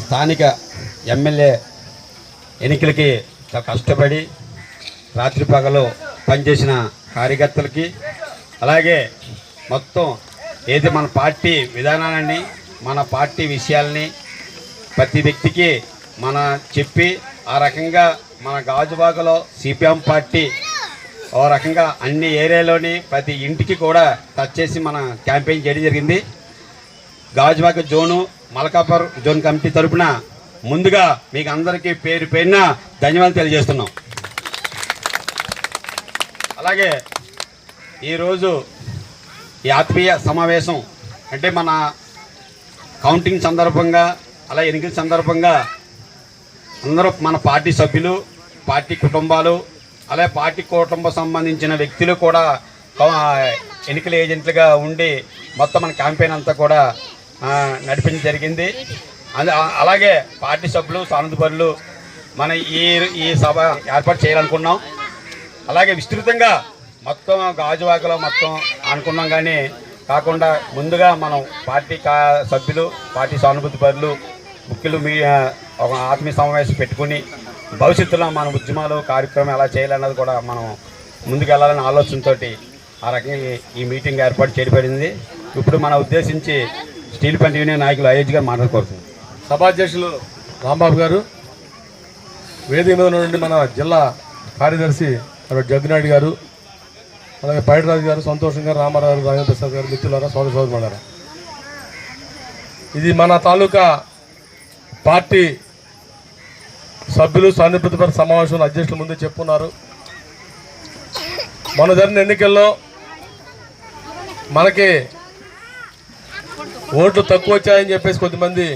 స్థానిక ఎమ్మెల్యే ఎన్నికలకి కష్టపడి రాత్రి పగలు పనిచేసిన కార్యకర్తలకి, అలాగే మొత్తం ఏది మన పార్టీ విధానాన్ని, మన పార్టీ విషయాల్ని ప్రతి వ్యక్తికి మన చెప్పి ఆ రకంగా మన గాజువాకలో సిపిఎం పార్టీ ఓ రకంగా అన్ని ఏరియాలోని ప్రతి ఇంటికి కూడా టచ్ చేసి మన క్యాంపెయిన్ చేయడం జరిగింది. Gajuwaka zone Malkapur zone committee తరఫున ముందుగా మీకు అందరికీ పేరు పేరున ధన్యవాదాలు తెలియజేస్తున్నాం. అలాగే ఈరోజు ఈ ఆత్మీయ సమావేశం అంటే మన కౌంటింగ్ సందర్భంగా, అలా ఎన్నికల సందర్భంగా అందరూ మన పార్టీ సభ్యులు, పార్టీ కుటుంబాలు, అలాగే పార్టీ కుటుంబం సంబంధించిన వ్యక్తులు కూడా ఎన్నికల ఏజెంట్లుగా ఉండి మొత్తం మన క్యాంపెయిన్ అంతా కూడా నడిపించడం జరిగింది. అలాగే పార్టీ సభ్యులు, సానుభూతులు మన ఈ సభ ఏర్పాటు చేయాలనుకున్నాం. అలాగే విస్తృతంగా మొత్తం గాజువాకలో మొత్తం అనుకున్నాం, కానీ కాకుండా ముందుగా మనం పార్టీ సభ్యులు, పార్టీ సానుభూతి పరులు, ముఖ్యులు ఒక ఆత్మీయ సమావేశం పెట్టుకుని భవిష్యత్తులో మన ఉద్యమాలు కార్యక్రమం ఎలా చేయాలన్నది కూడా మనం ముందుకు వెళ్ళాలనే ఆలోచనతో ఆ రకంగా ఈ మీటింగ్ ఏర్పాటు చేయబడింది. ఇప్పుడు మన ఉద్దేశించి స్టీల్ ప్లాంట్ యూనియన్ నాయకులు అయోధ్య గారు మాట్లాడుకోవచ్చు. సభాధ్యక్షులు రాంబాబు గారు, వేదిక మీద నుండి మన జిల్లా కార్యదర్శి జగ్గినాయుడు గారు, అలాగే పైడిరాజు గారు, సంతోషం గారు, రామారావు గారు, రాజేంద్ర ప్రసాద్ గారు, మిత్రులారా, సోదర సోదరులారా, ఇది మన తాలూకా పార్టీ సభ్యులు సానుభూతిపర సమావేశంలో అధ్యక్షుల ముందు చెప్పున్నారు. మన జరిగిన ఎన్నికల్లో మనకి ఓట్లు తక్కువ వచ్చాయని చెప్పేసి కొద్దిమంది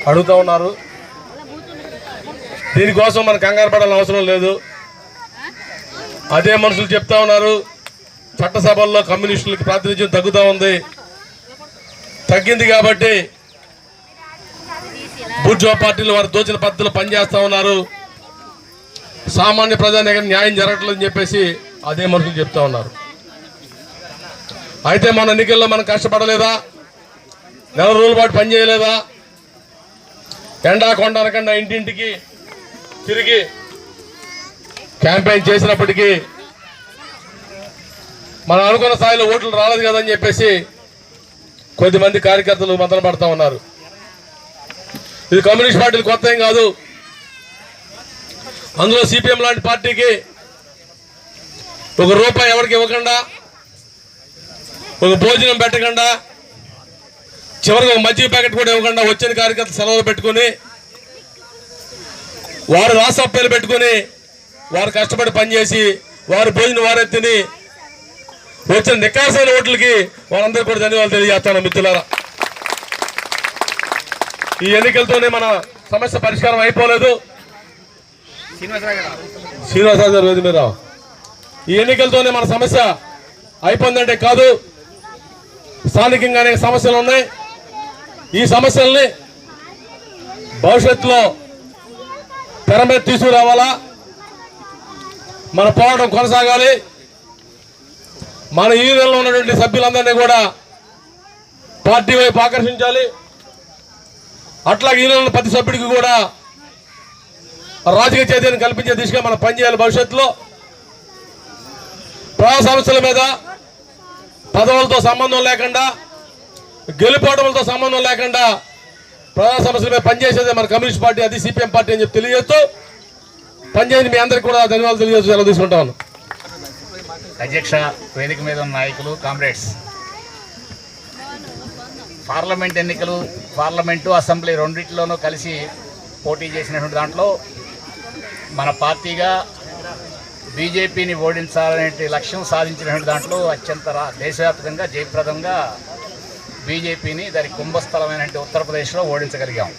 అడుగుతూ ఉన్నారు. దీనికోసం మనం కంగారు పడాల్సిన అవసరం లేదు. అదే మనుషులు చెప్తా ఉన్నారు, చట్టసభల్లో కమ్యూనిస్టులకి ప్రాతినిధ్యం తగ్గుతూ ఉంది. తగ్గింది కాబట్టి బూర్జువా పార్టీలు వారు దోచిన పద్ధతిలో పనిచేస్తూ ఉన్నారు, సామాన్య ప్రజానికి న్యాయం జరగట్లేదని చెప్పేసి అదే మనుషులు చెప్తా ఉన్నారు. అయితే మన ఎన్నికల్లో మనం కష్టపడలేదా? నెల రోజుల పాటు పనిచేయలేదా? ఎండా కొండ అనకుండా ఇంటింటికి తిరిగి క్యాంపెయిన్ చేసినప్పటికీ మనం అనుకున్న స్థాయిలో ఓట్లు రాలేదు కదని చెప్పేసి కొద్దిమంది కార్యకర్తలు మదన పడతా ఉన్నారు. ఇది కమ్యూనిస్ట్ పార్టీలు కొత్త ఏం కాదు. అందులో సిపిఎం లాంటి పార్టీకి ₹1 ఎవరికి ఇవ్వకుండా, ఒక భోజనం పెట్టకుండా, చివరికి ఒక మజ్జిగ ప్యాకెట్ కూడా ఇవ్వకుండా వచ్చిన కార్యకర్తలు సెలవులు పెట్టుకుని, వారు రాసప్పేలు పెట్టుకుని, వారు కష్టపడి పనిచేసి వారు భోజనం వారే తిని వచ్చిన నికాసైన ఓట్లకి వారందరూ కూడా ధన్యవాదాలు తెలియజేస్తాను. మిత్రులారా, ఈ ఎన్నికలతోనే మన సమస్య పరిష్కారం అయిపోలేదు. శ్రీనివాసరావు గారు వేది మీద, ఈ ఎన్నికలతోనే మన సమస్య అయిపోయిందంటే కాదు, స్థానికంగా అనేక సమస్యలు ఉన్నాయి. ఈ సమస్యల్ని భవిష్యత్తులో తెర మీద తీసుకురావాలా, మన పోరాటం కొనసాగాలి. మన యూనియన్లో ఉన్నటువంటి సభ్యులందరినీ కూడా పార్టీ వైపు ఆకర్షించాలి. అట్లాగే యూనియన్లో ప్రతి సభ్యుడికి కూడా రాజకీయ చైతన్యం కల్పించే దిశగా మనం పనిచేయాలి. భవిష్యత్తులో ప్రజా సమస్యల మీద పదవులతో సంబంధం లేకుండా, గెలుపోవడంతో సంబంధం లేకుండా ప్రజా సమస్యల మీద పనిచేసేది మన కమ్యూనిస్ట్ పార్టీ, అది సిపిఎం పార్టీ అని చెప్పి తెలియజేస్తూ పనిచేయండి. మీ అందరికీ కూడా ధన్యవాదాలు తెలియజేస్తూ సెలవు తీసుకుంటాను. అధ్యక్ష, వేదిక మీద ఉన్న నాయకులు, కామ్రేడ్స్, పార్లమెంట్ ఎన్నికలు, పార్లమెంటు, అసెంబ్లీ రెండింటిలోనూ కలిసి పోటీ చేసినటువంటి దాంట్లో మన పార్టీగా బీజేపీని ఓడించాలనే లక్ష్యం సాధించినటువంటి దాంట్లో అత్యంత దేశవ్యాప్తంగా జయప్రదంగా బీజేపీని దాని కుంభస్థలమైన ఉత్తరప్రదేశ్లో ఓడించగలిగాం.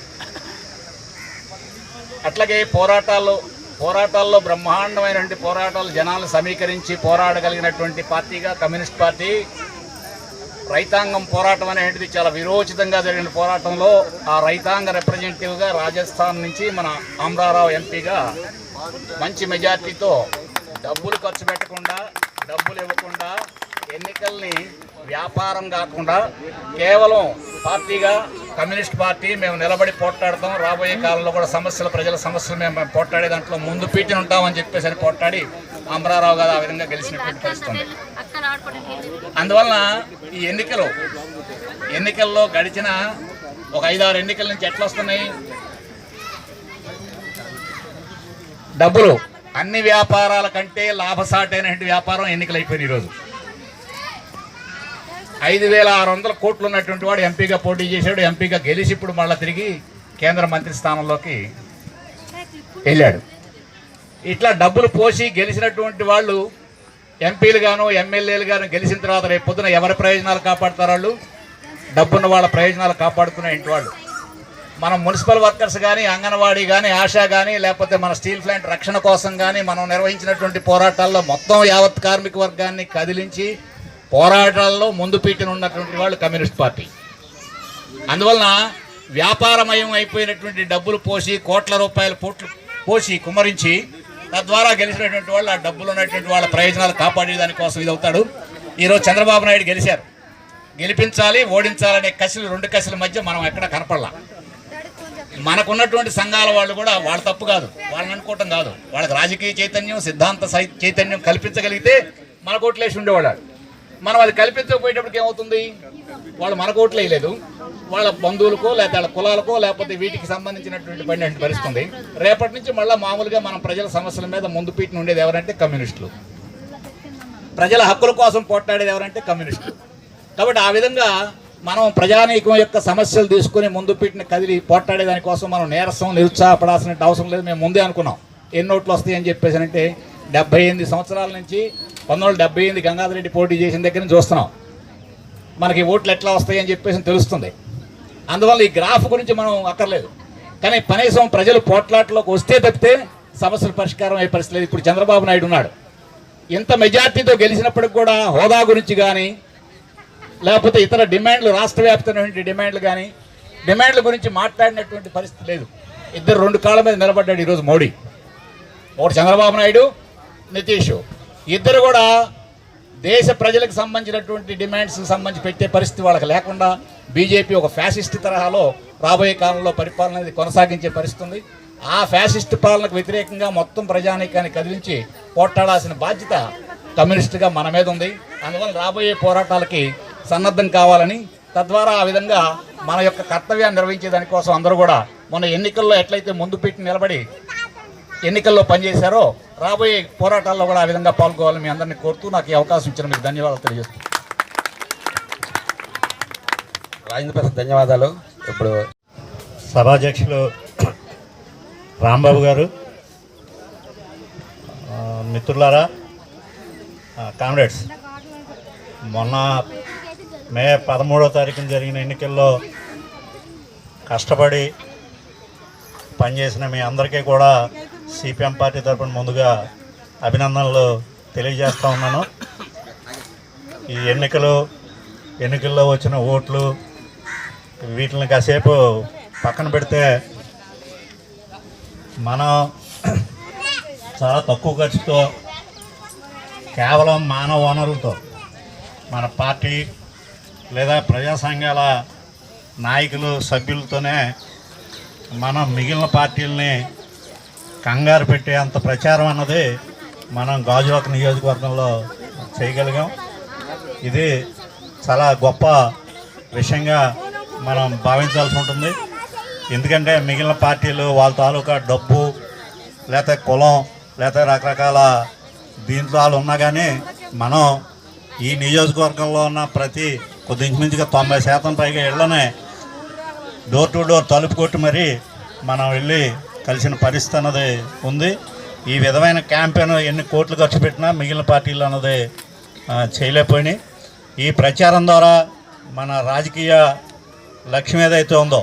అట్లాగే పోరాటాల్లో బ్రహ్మాండమైనటువంటి పోరాటాలు జనాలు సమీకరించి పోరాడగలిగినటువంటి పార్టీగా కమ్యూనిస్ట్ పార్టీ, రైతాంగం పోరాటం అనేటిది చాలా విరోచితంగా జరిగిన పోరాటంలో ఆ రైతాంగ రిప్రజెంటేటివ్గా రాజస్థాన్ నుంచి మన అమరారావు ఎంపీగా మంచి మెజార్టీతో డబ్బులు ఖర్చు పెట్టకుండా, డబ్బులు ఇవ్వకుండా ఎన్నికల్ని వ్యాపారం కాకుండా కేవలం పార్టీగా కమ్యూనిస్ట్ పార్టీ మేము నిలబడి పోట్లాడతాం, రాబోయే కాలంలో కూడా ప్రజల సమస్యలు మేము పోట్లాడే దాంట్లో ముందు పీటిని ఉంటామని చెప్పేసి అని పోట్లాడి అమరారావు గారు ఆ విధంగా గెలిచినటువంటి పరిస్థితి ఉంది. అందువలన ఈ ఎన్నికల్లో గడిచిన ఒక 5-6 ఎన్నికల నుంచి ఎట్లా వస్తున్నాయి డబ్బులు? అన్ని వ్యాపారాల కంటే లాభసాటైనటువంటి వ్యాపారం ఎన్నికలు అయిపోయింది. ఈరోజు 5,600 కోట్లు ఉన్నటువంటి వాడు ఎంపీగా పోటీ చేశాడు, ఎంపీగా గెలిచి ఇప్పుడు మళ్ళీ తిరిగి కేంద్ర మంత్రి స్థానంలోకి వెళ్ళాడు. ఇట్లా డబ్బులు పోసి గెలిచినటువంటి వాళ్ళు ఎంపీలు గాను ఎమ్మెల్యేలు గాను గెలిచిన తర్వాత రేపు పొద్దున ఎవరి ప్రయోజనాలు కాపాడుతారు? వాళ్ళు డబ్బున్న వాళ్ళ ప్రయోజనాలు కాపాడుకునే ఇంటి వాళ్ళు. మనం మున్సిపల్ వర్కర్స్ కానీ, అంగన్వాడీ కానీ, ఆశా కానీ, లేకపోతే మన స్టీల్ ప్లాంట్ రక్షణ కోసం కానీ మనం నిర్వహించినటువంటి పోరాటాల్లో మొత్తం యావత్ కార్మిక వర్గాన్ని కదిలించి పోరాటాల్లో ముందు పీటిన ఉన్నటువంటి వాళ్ళు కమ్యూనిస్ట్ పార్టీ. అందువలన వ్యాపారమయం అయిపోయినటువంటి డబ్బులు పోసి కోట్ల రూపాయల పోసి కుమ్మరించి తద్వారా గెలిచినటువంటి వాళ్ళు ఆ డబ్బులు ఉన్నటువంటి వాళ్ళ ప్రయోజనాలు కాపాడే దానికోసం ఇది అవుతాడు. ఈరోజు చంద్రబాబు నాయుడు గెలిచారు, గెలిపించాలి ఓడించాలనే కసిలు 2 కసిల మధ్య మనం ఎక్కడ కనపడలా. మనకున్నటువంటి సంఘాల వాళ్ళు కూడా వాళ్ళ తప్పు కాదు, వాళ్ళని అనుకోవటం కాదు, వాళ్ళకి రాజకీయ చైతన్యం సిద్ధాంత చైతన్యం కల్పించగలిగితే మన కోట్లేసి ఉండేవాడు. మనం అది కల్పించకపోయేటప్పటికి ఏమవుతుంది? వాళ్ళు మన కోట్లు వేయలేదు, వాళ్ళ బంధువులకో లేకపోతే వాళ్ళ కులాలకో లేకపోతే వీటికి సంబంధించినటువంటి పని అంటే పరిస్థితుంది. రేపటి నుంచి మళ్ళీ మామూలుగా మనం ప్రజల సమస్యల మీద ముందు పీటిని ఉండేది ఎవరంటే కమ్యూనిస్టులు, ప్రజల హక్కుల కోసం పోట్లాడేది ఎవరంటే కమ్యూనిస్టులు. కాబట్టి ఆ విధంగా మనం ప్రజానీకం యొక్క సమస్యలు తీసుకుని ముందు పీటిని కదిలి పోట్లాడే దానికోసం మనం నీరసం నిరుత్సాహపడాల్సిన అవసరం లేదు. మేము ముందే అనుకున్నాం ఎన్ని ఓట్లు వస్తాయని చెప్పేసి అంటే 78 సంవత్సరాల నుంచి 1978 గంగాధర్ రెడ్డి పోటీ చేసిన దగ్గర నుంచి చూస్తున్నాం మనకి ఓట్లు ఎట్లా వస్తాయని చెప్పేసి తెలుస్తుంది. అందువల్ల ఈ గ్రాఫ్ గురించి మనం అక్కర్లేదు, కానీ కనీసం ప్రజలు పోట్లాట్లోకి వస్తే తప్పితే సమస్యల పరిష్కారం అయ్యే పరిస్థితి లేదు. ఇప్పుడు చంద్రబాబు నాయుడు ఉన్నాడు, ఇంత మెజార్టీతో గెలిచినప్పటికి కూడా హోదా గురించి కానీ లేకపోతే ఇతర డిమాండ్లు రాష్ట్ర వ్యాప్తమైనటువంటి డిమాండ్ల గురించి మాట్లాడినటువంటి పరిస్థితి లేదు. 2 కాళ్ళ మీద నిలబడ్డాడు ఈరోజు మోడీ. ఒకటి చంద్రబాబు నాయుడు, నితీష్, ఇద్దరు కూడా దేశ ప్రజలకు సంబంధించినటువంటి డిమాండ్స్ సంబంధించి పెట్టే పరిస్థితి వాళ్ళకి లేకుండా బీజేపీ ఒక ఫ్యాసిస్ట్ తరహాలో రాబోయే కాలంలో పరిపాలన అనేది కొనసాగించే పరిస్థితి ఉంది. ఆ ఫ్యాసిస్ట్ పాలనకు వ్యతిరేకంగా మొత్తం ప్రజానీకాన్ని కదిలించి పోట్లాడాల్సిన బాధ్యత కమ్యూనిస్టుగా మన మీద ఉంది. అందువల్ల రాబోయే పోరాటాలకి సన్నద్ధం కావాలని, తద్వారా ఆ విధంగా మన యొక్క కర్తవ్యాన్ని నిర్వహించే దానికోసం అందరూ కూడా మొన్న ఎన్నికల్లో ఎట్లయితే ముందు పెట్టి నిలబడి ఎన్నికల్లో పనిచేశారో రాబోయే పోరాటాల్లో కూడా ఆ విధంగా పాల్గొవాలని మీ అందరినీ కోరుతూ నాకు ఈ అవకాశం ఇచ్చిన మీకు ధన్యవాదాలు తెలియజేస్తున్నాను. రాజేంద్ర ప్రసాద్ ధన్యవాదాలు. ఇప్పుడు సభాధ్యక్షులు రాంబాబు గారు, మిత్రులారా, కామ్రేడ్స్, మొన్న మే 13వ తారీఖున జరిగిన ఎన్నికల్లో కష్టపడి పనిచేసిన మీ అందరికీ కూడా సిపిఎం పార్టీ తరఫున ముందుగా అభినందనలు తెలియజేస్తూ ఉన్నాను. ఈ ఎన్నికల్లో వచ్చిన ఓట్లు వీటిని కాసేపు పక్కన పెడితే మనం చాలా తక్కువ ఖర్చుతో కేవలం మానవ వనరులతో మన పార్టీ లేదా ప్రజా సంఘాల నాయకులు సభ్యులతోనే మనం మిగిలిన పార్టీలని కంగారు పెట్టే అంత ప్రచారం అన్నది మనం గాజువాక నియోజకవర్గంలో చేయగలిగాం. ఇది చాలా గొప్ప విషయంగా మనం భావించాల్సి ఉంటుంది. ఎందుకంటే మిగిలిన పార్టీలు వాళ్ళ తాలూకా డబ్బు లేకపోతే కులం లేకపోతే రకరకాల దీంట్లో వాళ్ళు ఉన్నా కానీ మనం ఈ నియోజకవర్గంలో ఉన్న ప్రతి కొద్దించుమించుగా 90% పైగా ఇళ్లనే డోర్ టు డోర్ తలుపు కొట్టి మరీ మనం వెళ్ళి కలిసిన పరిస్థితి అన్నది ఉంది. ఈ విధమైన క్యాంపెయిన్ ఎన్ని కోట్లు ఖర్చు పెట్టినా మిగిలిన పార్టీలు అన్నది చేయలేకపోయినాయి. ఈ ప్రచారం ద్వారా మన రాజకీయ లక్ష్యం ఏదైతే ఉందో,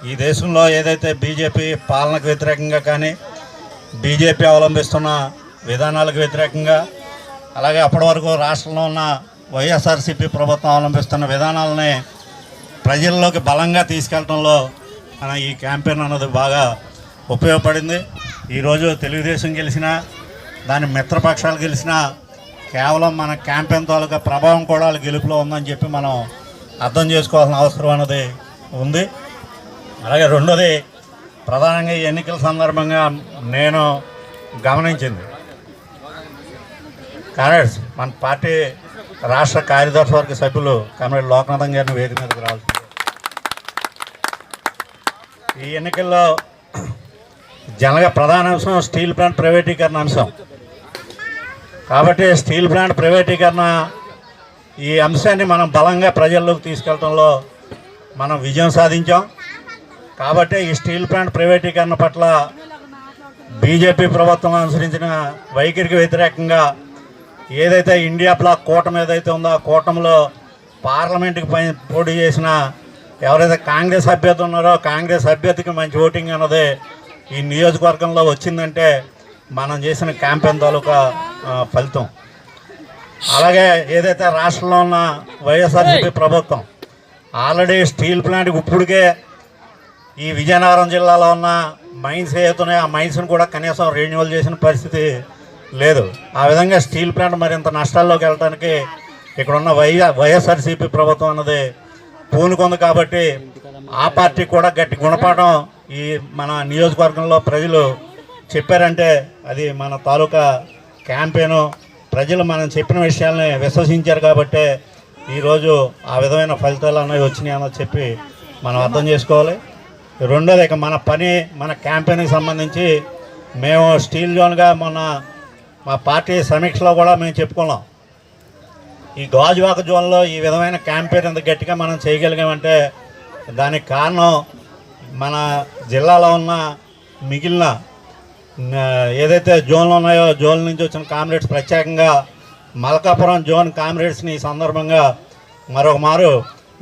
ఈ దేశంలో ఏదైతే బీజేపీ పాలనకు వ్యతిరేకంగా కానీ బీజేపీ అవలంబిస్తున్న విధానాలకు వ్యతిరేకంగా, అలాగే అప్పటి వరకు రాష్ట్రంలో ఉన్న వైఎస్ఆర్సీపీ ప్రభుత్వం అవలంబిస్తున్న విధానాలని ప్రజల్లోకి బలంగా తీసుకెళ్లడంలో మన ఈ క్యాంపెయిన్ అన్నది బాగా ఉపయోగపడింది. ఈరోజు తెలుగుదేశం గెలిచినా, దాని మిత్రపక్షాలు గెలిచినా కేవలం మన క్యాంపెయిన్ తాలూకా ప్రభావం కూడా వాళ్ళ గెలుపులో ఉందని చెప్పి మనం అర్థం చేసుకోవాల్సిన అవసరం అన్నది ఉంది. అలాగే రెండోది, ప్రధానంగా ఈ ఎన్నికల సందర్భంగా నేను గమనించింది, కాంగ్రెస్ మన పార్టీ రాష్ట్ర కార్యదర్శి వర్గ సభ్యులు కమిటీ లోకనాథం గారిని వేదిక మీదకి రావాల్సింది. ఈ ఎన్నికల్లో జనగా ప్రధాన అంశం స్టీల్ ప్లాంట్ ప్రైవేటీకరణ అంశం. కాబట్టి స్టీల్ ప్లాంట్ ప్రైవేటీకరణ ఈ అంశాన్ని మనం బలంగా ప్రజల్లోకి తీసుకెళ్లడంలో మనం విజయం సాధించాం. కాబట్టి ఈ స్టీల్ ప్లాంట్ ప్రైవేటీకరణ పట్ల బీజేపీ ప్రభుత్వం అనుసరించిన వైఖరికి వ్యతిరేకంగా ఏదైతే ఇండియా బ్లాక్ కూటమి ఏదైతే ఉందో ఆ కూటమిలో పార్లమెంటుకి పోటీ చేసిన ఎవరైతే కాంగ్రెస్ అభ్యర్థి ఉన్నారో కాంగ్రెస్ అభ్యర్థికి మంచి ఓటింగ్ అన్నది ఈ నియోజకవర్గంలో వచ్చిందంటే మనం చేసిన క్యాంపెయిన్ తాలూకా ఫలితం. అలాగే ఏదైతే రాష్ట్రంలో ఉన్న వైఎస్ఆర్సీపీ ప్రభుత్వం ఆల్రెడీ స్టీల్ ప్లాంట్కి ఇప్పటికే ఈ విజయనగరం జిల్లాలో ఉన్న మైన్స్ ఏతున్నాయో ఆ మైన్స్ని కూడా కనీసం రెన్యువల్ చేసిన పరిస్థితి లేదు. ఆ విధంగా స్టీల్ ప్లాంట్ మరింత నష్టాల్లోకి వెళ్ళడానికి ఇక్కడున్న వైఎస్ఆర్సీపీ ప్రభుత్వం అన్నది పూనుకుంది. కాబట్టి ఆ పార్టీ కూడా గట్టి గుణపాఠం ఈ మన నియోజకవర్గంలో ప్రజలు చెప్పారంటే అది మన తాలూకా క్యాంపెయిను. ప్రజలు మనం చెప్పిన విషయాల్ని విశ్వసించారు కాబట్టి ఈరోజు ఆ విధమైన ఫలితాలు అనేవి వచ్చినాయి అన్నది చెప్పి మనం అర్థం చేసుకోవాలి. రెండోది, ఇక మన పని మన క్యాంపెయిన్కి సంబంధించి మేము స్టీల్ జోన్గా మొన్న మా పార్టీ సమీక్షలో కూడా మేము చెప్పుకున్నాం. ఈ గాజువాక జోన్లో ఈ విధమైన క్యాంపెయిన్ ఎంత గట్టిగా మనం చేయగలిగామంటే దానికి కారణం మన జిల్లాలో ఉన్న మిగిలిన ఏదైతే జోన్లు ఉన్నాయో జోన్ నుంచి వచ్చిన కామ్రేడ్స్, ప్రత్యేకంగా మల్కాపురం జోన్ కామ్రేడ్స్ని ఈ సందర్భంగా మరొక మారు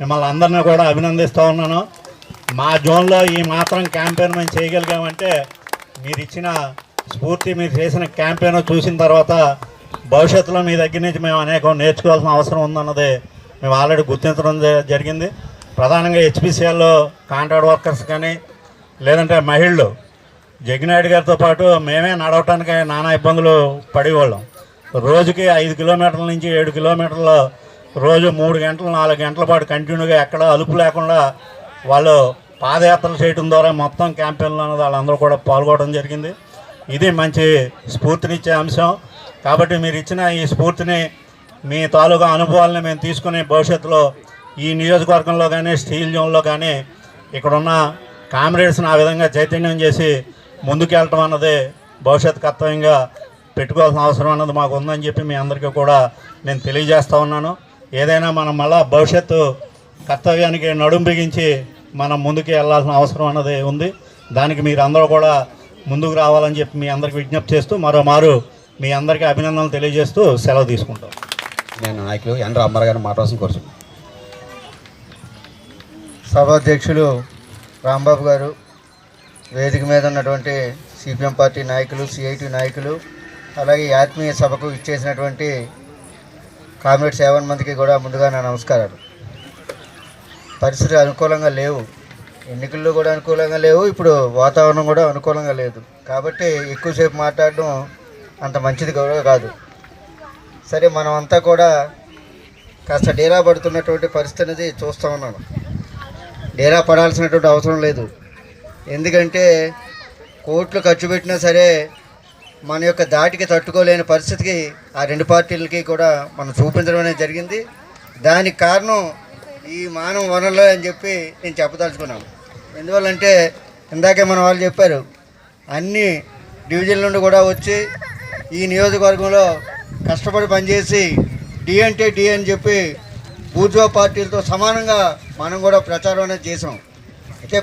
మిమ్మల్ని అందరినీ కూడా అభినందిస్తూ ఉన్నాను. మా జోన్లో ఈ మాత్రం క్యాంపెయిన్ మేము చేయగలిగామంటే మీరు ఇచ్చిన స్ఫూర్తి, మీరు చేసిన క్యాంపెయిన్ చూసిన తర్వాత భవిష్యత్తులో మీ దగ్గర నుంచి మేము అనేకం నేర్చుకోవాల్సిన అవసరం ఉందన్నది మేము ఆల్రెడీ గుర్తించడం జరిగింది. ప్రధానంగా హెచ్పిసిఎల్లో కాంట్రాక్ట్ వర్కర్స్ కానీ లేదంటే మహిళలు జగ్గినాయుడు గారితో పాటు మేమే నడవటానికి నానా ఇబ్బందులు పడేవాళ్ళం. రోజుకి 5 కిలోమీటర్ల నుంచి 7 కిలోమీటర్లు రోజు 3 గంటలు 4 గంటల పాటు కంటిన్యూగా ఎక్కడ అలుపు లేకుండా వాళ్ళు పాదయాత్రలు చేయడం ద్వారా మొత్తం క్యాంపెయిన్లో అన్నది వాళ్ళందరూ కూడా పాల్గొనడం జరిగింది. ఇది మంచి స్ఫూర్తినిచ్చే అంశం. కాబట్టి మీరు ఇచ్చిన ఈ స్ఫూర్తిని, మీ తాలూకా అనుభవాలని మేము తీసుకుని భవిష్యత్తులో ఈ నియోజకవర్గంలో కానీ స్టీల్ జోన్లో కానీ ఇక్కడున్న కామ్రేడ్స్ని ఆ విధంగా చైతన్యం చేసి ముందుకెళ్ళటం అన్నది భవిష్యత్ కర్తవ్యంగా పెట్టుకోవాల్సిన అవసరం అన్నది మాకు ఉందని చెప్పి మీ అందరికీ కూడా నేను తెలియజేస్తూ ఉన్నాను. ఏదైనా మనం మళ్ళా భవిష్యత్తు కర్తవ్యానికి నడుం బిగించి మనం ముందుకు వెళ్ళాల్సిన అవసరం అన్నది ఉంది. దానికి మీరు అందరూ కూడా ముందుకు రావాలని చెప్పి మీ అందరికి విజ్ఞప్తి చేస్తూ మరోమారు మీ అందరికీ అభినందనలు తెలియజేస్తూ సెలవు తీసుకుంటాం. నేను నాయకులు ఎన్ రామారావు గారిని మాట్లాడాల్సిన కోరుతున్నాను. సభాధ్యక్షులు రాంబాబు గారు, వేదిక మీద ఉన్నటువంటి సిపిఎం పార్టీ నాయకులు, సిఐటి నాయకులు, అలాగే ఆత్మీయ సభకు ఇచ్చేసినటువంటి కామ్రేడ్స్ 50 మందికి కూడా ముందుగా నా నమస్కారాలు. పరిస్థితులు అనుకూలంగా లేవు, ఎన్నికల్లో కూడా అనుకూలంగా లేవు, ఇప్పుడు వాతావరణం కూడా అనుకూలంగా లేదు. కాబట్టి ఎక్కువసేపు మాట్లాడడం అంత మంచిది కూడా కాదు. సరే, మనం అంతా కూడా కాస్త డేరా పడుతున్నటువంటి పరిస్థితి అనేది చూస్తూ ఉన్నాను. డేరా పడాల్సినటువంటి అవసరం లేదు. ఎందుకంటే కోట్లు ఖర్చు పెట్టినా సరే మన యొక్క దాటికి తట్టుకోలేని పరిస్థితికి ఆ 2 పార్టీలకి కూడా మనం చూపించడం అనేది జరిగింది. దానికి కారణం ఈ మానవ వనరులు అని చెప్పి నేను చెప్పదలుచుకున్నాను. ఎందువల్లంటే ఇందాకే మన వాళ్ళు చెప్పారు, అన్ని డివిజన్ల నుండి కూడా వచ్చి ఈ నియోజకవర్గంలో కష్టపడి పనిచేసి డి అంటే డి అని చెప్పి బూర్జువా పార్టీలతో సమానంగా మనం కూడా ప్రచారం అనేది చేసాం. అయితే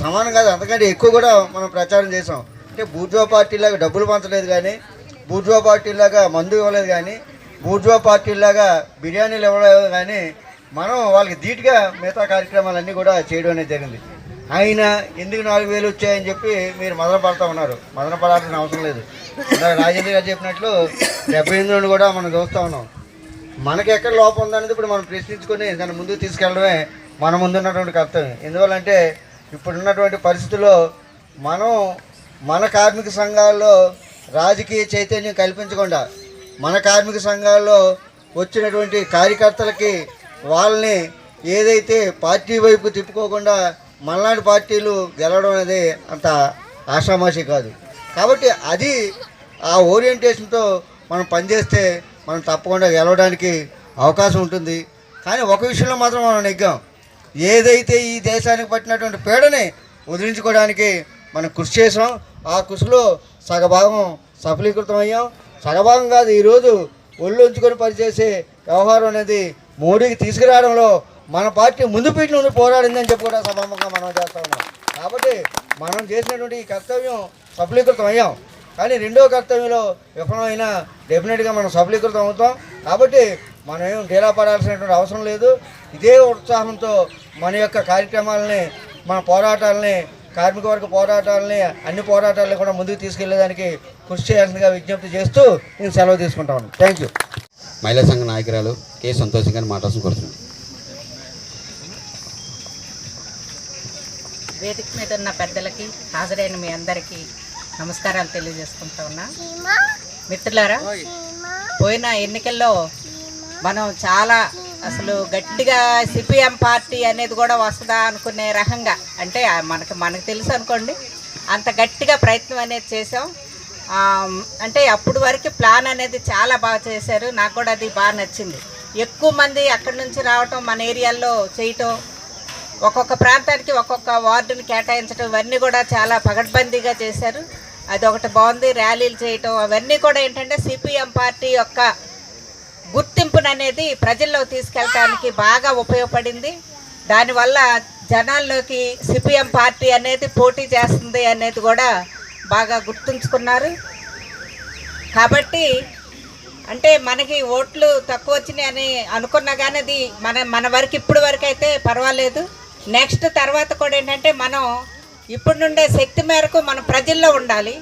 సమానం కాదు, అంతకంటే ఎక్కువ కూడా మనం ప్రచారం చేసాం. అంటే బూర్జువా పార్టీలాగా డబ్బులు పంచలేదు కానీ, బూర్జువా పార్టీలాగా మందు ఇవ్వలేదు కానీ, బూర్జువా పార్టీలాగా బిర్యానీలు ఇవ్వలేదు కానీ, మనం వాళ్ళకి ధీటుగా మిగతా కార్యక్రమాలన్నీ కూడా చేయడం అనేది జరిగింది. అయినా ఎందుకు 4,000 వచ్చాయని చెప్పి మీరు మదన పడతా ఉన్నారు. మదన పడాల్సిన అవసరం లేదు. రాజేంద్ర గారు చెప్పినట్లు 78 నుండి కూడా మనం చూస్తూ ఉన్నాం. మనకి ఎక్కడ లోపం ఉందనేది ఇప్పుడు మనం ప్రశ్నించుకొని దాన్ని ముందుకు తీసుకెళ్ళడమే మన ముందున్నటువంటి కర్తవ్యం. ఎందువల్లంటే ఇప్పుడున్నటువంటి పరిస్థితుల్లో మనం మన కార్మిక సంఘాల్లో రాజకీయ చైతన్యం కల్పించకుండా మన కార్మిక సంఘాల్లో వచ్చినటువంటి కార్యకర్తలకి వాళ్ళని ఏదైతే పార్టీ వైపు తిప్పుకోకుండా మల్నాడు పార్టీలు గెలవడం అనేది అంత ఆషామాషి కాదు. కాబట్టి అది ఆ ఓరియంటేషన్తో మనం పనిచేస్తే మనం తప్పకుండా గెలవడానికి అవకాశం ఉంటుంది. కానీ ఒక విషయంలో మాత్రం మనం నెగ్గాం. ఏదైతే ఈ దేశానికి పట్టినటువంటి పీడని వదిలించుకోవడానికి మనం కృషి చేసాం. ఆ కృషిలో సగభాగం సఫలీకృతం అయ్యాం. సగభాగం కాదు, ఈరోజు ఒళ్ళు ఉంచుకొని పనిచేసే వ్యవహారం అనేది మోడీకి తీసుకురావడంలో మన పార్టీ ముందు పీటి నుండి పోరాడిందని చెప్పి కూడా సభాముఖంగా మనం చేస్తూ ఉన్నాం. కాబట్టి మనం చేసినటువంటి ఈ కర్తవ్యం సఫలీకృతం అయ్యాం. కానీ రెండో కర్తవ్యంలో విఫలమైనా డెఫినెట్గా మనం సఫలీకృతం అవుతాం. కాబట్టి మనం ఏం డీలా పడాల్సినటువంటి అవసరం లేదు. ఇదే ఉత్సాహంతో మన యొక్క కార్యక్రమాలని, మన పోరాటాలని, కార్మిక వర్గ పోరాటాలని, అన్ని పోరాటాలని కూడా ముందుకు తీసుకెళ్లేదానికి కృషి చేయాల్సిందిగా విజ్ఞప్తి చేస్తూ నేను సెలవు తీసుకుంటాను. Thank you. మహిళా సంఘ నాయకురాలు కె సంతోషం గారిని మాట్లాడుతూ కోరుతున్నాను. వేదిక మీద ఉన్న పెద్దలకి, హాజరైన మీ అందరికీ నమస్కారాలు తెలియజేసుకుంటా ఉన్నా. మిత్రులారా, పోయిన ఎన్నికల్లో మనం చాలా అసలు గట్టిగా సిపిఎం పార్టీ అనేది కూడా వస్తుందా అనుకునే రకంగా, అంటే మనకు తెలుసు అనుకోండి, అంత గట్టిగా ప్రయత్నం అనేది చేసాం. అంటే అప్పుడు వరకు ప్లాన్ అనేది చాలా బాగా చేశారు. నాకు కూడా అది బాగా నచ్చింది. ఎక్కువ మంది అక్కడి నుంచి రావటం, మన ఏరియాల్లో చేయటం, ఒక్కొక్క ప్రాంతానికి ఒక్కొక్క వార్డుని కేటాయించడం, ఇవన్నీ కూడా చాలా పగడ్బందీగా చేశారు. అది ఒకటి బాగుంది. ర్యాలీలు చేయటం అవన్నీ కూడా ఏంటంటే సిపిఎం పార్టీ యొక్క గుర్తింపును అనేది ప్రజల్లో తీసుకెళ్ళటానికి బాగా ఉపయోగపడింది. దానివల్ల జనాల్లోకి సిపిఎం పార్టీ అనేది పోటీ చేస్తుంది అనేది కూడా బాగా గుర్తుంచుకున్నారు. కాబట్టి అంటే మనకి ఓట్లు తక్కువ వచ్చినాయి అని అనుకున్నా కానీ అది మన వరకు ఇప్పుడు వరకు అయితే పర్వాలేదు. నెక్స్ట్ తర్వాత కూడా ఏంటంటే మనం ఇప్పుడు నుండే శక్తి మేరకు మనం ప్రజల్లో ఉండాలి.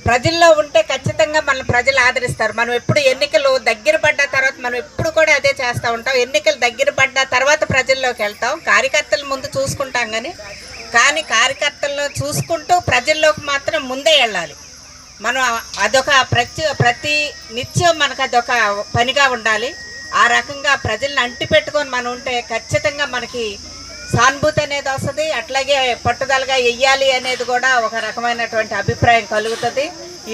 ప్రజల్లో ఉంటే ఖచ్చితంగా మన ప్రజలు ఆదరిస్తారు. మనం ఎప్పుడు ఎన్నికలు దగ్గర పడ్డ తర్వాత మనం ఎప్పుడు కూడా అదే చేస్తూ ఉంటాం. ఎన్నికలు దగ్గర పడ్డ తర్వాత ప్రజల్లోకి వెళ్తాం. కార్యకర్తల ముందు చూసుకుంటాం కానీ కార్యకర్తలను చూసుకుంటూ ప్రజల్లోకి మాత్రం ముందే వెళ్ళాలి. మనం అదొక ప్రతి నిత్యం మనకు అదొక పనిగా ఉండాలి. ఆ రకంగా ప్రజల్ని అంటి పెట్టుకొని మనం ఉంటే ఖచ్చితంగా మనకి సానుభూతి అనేది వస్తుంది. అట్లాగే పట్టుదలగా వెయ్యాలి అనేది కూడా ఒక రకమైనటువంటి అభిప్రాయం కలుగుతుంది.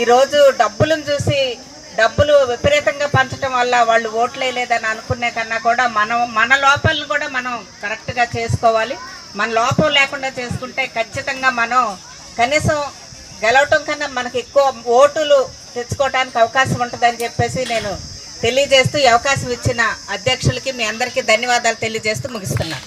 ఈరోజు డబ్బులను చూసి డబ్బులు విపరీతంగా పంచడం వల్ల వాళ్ళు ఓట్లు వేయలేదని అనుకునే కన్నా కూడా మన లోపాలను కూడా మనం కరెక్ట్గా చేసుకోవాలి. మన లోపం లేకుండా చేసుకుంటే ఖచ్చితంగా మనం కనీసం గెలవటం కన్నా మనకి ఎక్కువ ఓటులు తెచ్చుకోవడానికి అవకాశం ఉంటుందని చెప్పేసి నేను తెలియజేస్తూ, ఈ అవకాశం ఇచ్చిన అధ్యక్షులకి మీ అందరికీ ధన్యవాదాలు తెలియజేస్తూ ముగిస్తున్నాను.